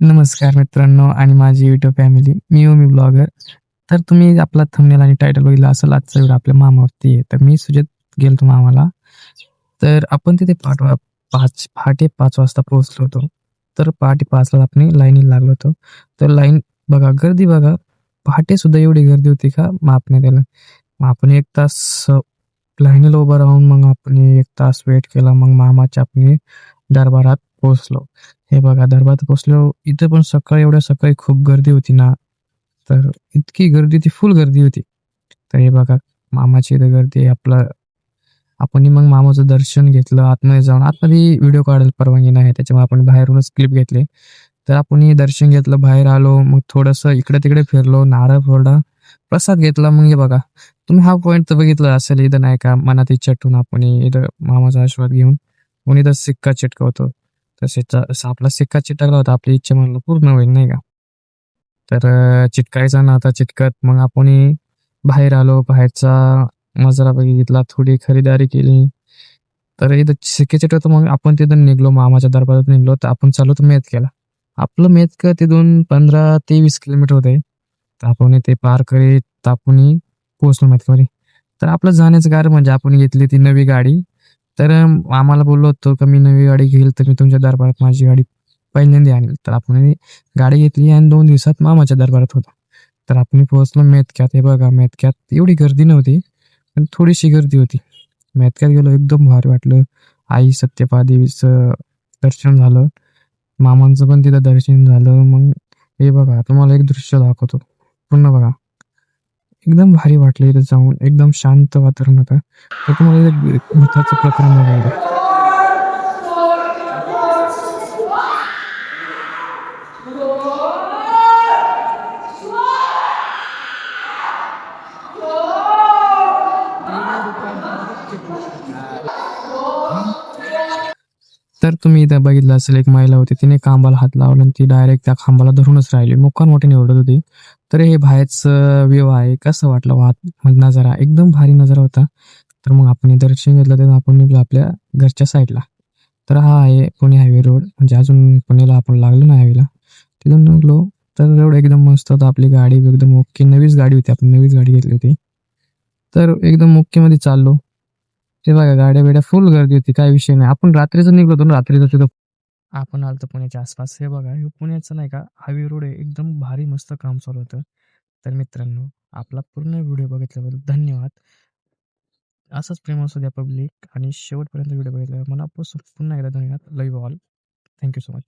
नमस्कार मित्रांनो आणि माझी युट्यूब फॅमिली. मी ओमी ब्लॉगर. तर तुम्ही आपला थंबनेल आणि टायटल बघितलं असेल. आजचा व्हिडिओ आपल्या मामावरती आहे. तर मी सुजत गेलतो मामाला. तर आपण तिथे पहाटे 5 वाजता पोहोचलो होतो. तर पहाटे 5 ला आपण लाईनीला लागलो होतो. तर लाईन बघा, गर्दी बघा. पहाटे सुद्धा एवढी गर्दी होती का माप नाही त्याला. मग आपण 1 तास लाईनीला उभं राहून मग आपण 1 तास वेट केला. मग मामाच्या आपण दरबारात पोहोचलो. हे बघा, दरबारात पोहोचलो. इथं पण सकाळी, एवढ्या सकाळी खूप गर्दी होती ना, तर इतकी गर्दी होती, फुल गर्दी होती. तर हे बघा, मामाची इथं गर्दी आहे. आपण मग मामाचं दर्शन घेतलं. आतमध्ये जाऊन, आतमध्ये व्हिडिओ काढायला परवानगी नाही, त्याच्यामुळे आपण बाहेरूनच क्लिप घेतले. तर आपण दर्शन घेतलं, बाहेर आलो. मग थोडंसं इकडे-तिकडे फिरलो, नारळ फोडला, प्रसाद घेतला. मग हे बघा, तुम्ही हा पॉइंट तर बघितला असेल. इथं नाही का, मनात इच्छा ठेवून आपण इथं मामाचा आशीर्वाद घेऊन कोणी इथं सिक्का चिटकवतो. तसा आपला सिक्का चिटकला होता. आपली इच्छा म्हणलं पूर्ण होईल, नाही का? तर चिटकायचा ना, आता चिटकत मग आपण बाहेर आलो. बाहेरचा नजारा बघितला, थोडी खरीदारी केली. तर इथं सिक्के चिटकवतो. मग आपण तिथून निघलो, मामाच्या दरबारात निघलो. तर आपण चाललो होतो मेतक्याला. आपलं मेतकं तिथून 15 ते 20 किलोमीटर होते. तर आपण ते पार करीत आपण पोहोचलो मेतकमध्ये. तर आपलं जाण्याचं कारण म्हणजे आपण घेतली ती नवी गाडी. तर आम्हाला बोललो होतो की मी नवी गाडी घेईल, तर मी तुमच्या दरबारात माझी गाडी पहिल्यांदा आणेल. तर आपण गाडी घेतली आणि 2 दिवसात मामाच्या दरबारात होतो. तर आपण पोहोचलो मेतक्यात. हे बघा, मेतक्यात एवढी गर्दी नव्हती, पण थोडीशी गर्दी होती. मेतक्यात गेलो, एकदम भारी वाटलं. आई सत्यपा देवीचं दर्शन झालं. मामांचं पण तिथं दर्शन झालं. मग हे बघा, तुम्हाला एक दृश्य दाखवतो. पूर्ण बघा. एकदम भारी वाटलं इथं जाऊन. एकदम शांत वातावरण होतं. तर तुम्हाला एक भुताचं प्रकरण बघायला भेटेल. तर तुम्ही इथं बघितलं असेल, एक महिला होती. तिने खांबाला हात लावला आणि ती डायरेक्ट त्या खांबाला धरूनच राहिली. मुक्कान मोठ्याने ओरडत होती. तर हे बाहेरचं व्ह्यू आहे. कसं वाटलं नजारा? एकदम भारी नजारा होता. तर मग आपण हे दर्शन घेतलं. तेव्हा आपण निघालो आपल्या घरच्या साईडला. तर हा आहे पुणे हायवे रोड. म्हणजे अजून पुण्याला आपण लागलो ना हायवेला. तिथून निघालो. तर रोड एकदम मस्त होता. आपली गाडी एकदम ओके. नवीच गाडी होती. आपण नवीच गाडी घेतली होती. तर एकदम ओकेमध्ये चाललो. ते बघा, गाड्या-बिड्या फुल गर्दी होती. काही विषय नाही. आपण रात्रीचं निघलो होतो ना, रात्रीचं तिथं आपण आलो पुण्याच्या आसपास. हे बघा, हे पुण्याचं नाही का हायवे रोड आहे. एकदम भारी मस्त काम चालू होतं. तर मित्रांनो, आपला पूर्ण व्हिडिओ बघितल्याबद्दल धन्यवाद. असंच प्रेम असू द्या पब्लिक आणि शेवटपर्यंत व्हिडिओ बघितल्यावर मनापासून पुन्हा एकदा धन्यवाद. Love you all. Thank you so much.